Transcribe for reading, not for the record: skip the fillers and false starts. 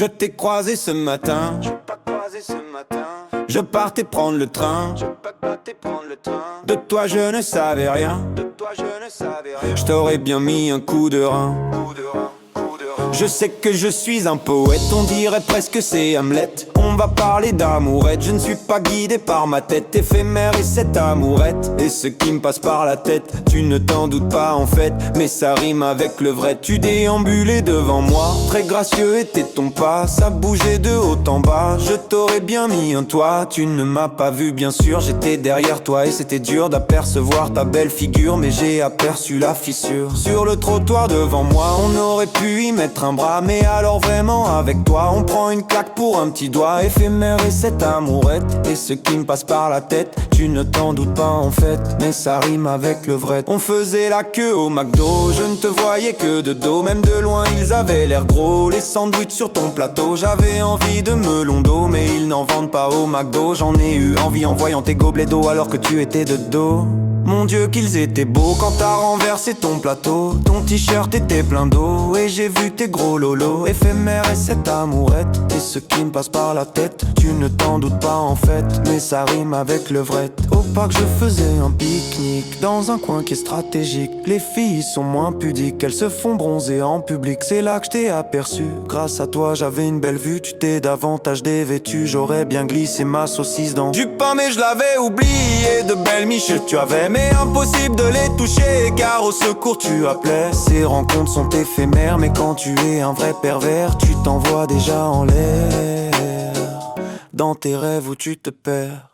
Je t'ai croisé ce matin, je partais prendre le train. De toi je ne savais rien, je t'aurais bien mis un coup de rein. Je sais que je suis un poète, on dirait presque c'est Hamlet. On va parler d'amourette, je ne suis pas guidé par ma tête éphémère et cette amourette. Et ce qui me passe par la tête, tu ne t'en doutes pas en fait, mais ça rime avec le vrai. Tu déambulais devant moi, très gracieux était ton pas, ça bougeait de haut en bas. Je t'aurais bien mis un toit, tu ne m'as pas vu bien sûr. J'étais derrière toi et c'était dur d'apercevoir ta belle figure, mais j'ai aperçu la fissure. Sur le trottoir devant moi, on aurait pu y mettre un bras, mais alors vraiment avec toi on prend une claque pour un petit doigt. Éphémère et cette amourette, et ce qui me passe par la tête, tu ne t'en doutes pas en fait, mais ça rime avec le vrai. On faisait la queue au McDo, je ne te voyais que de dos, même de loin ils avaient l'air gros, les sandwichs sur ton plateau. J'avais envie de melon d'eau, mais ils n'en vendent pas au McDo. J'en ai eu envie en voyant tes gobelets d'eau alors que tu étais de dos. Mon Dieu qu'ils étaient beaux quand t'as renversé ton plateau. Ton t-shirt était plein d'eau et j'ai vu tes gros lolos. Éphémère et cette amourette, et ce qui me passe par la tête, tu ne t'en doutes pas en fait, mais ça rime avec le vrai. Au parc je faisais un pique-nique dans un coin qui est stratégique. Les filles sont moins pudiques, elles se font bronzer en public. C'est là que je t'ai aperçu, grâce à toi j'avais une belle vue. Tu t'es davantage dévêtu, j'aurais bien glissé ma saucisse dans du pain, mais je l'avais oublié. De belles miches tu avais, mais impossible de les toucher, car au secours tu appelais. Ces rencontres sont éphémères, mais quand tu es un vrai pervers, tu t'envoies déjà en l'air dans tes rêves où tu te perds.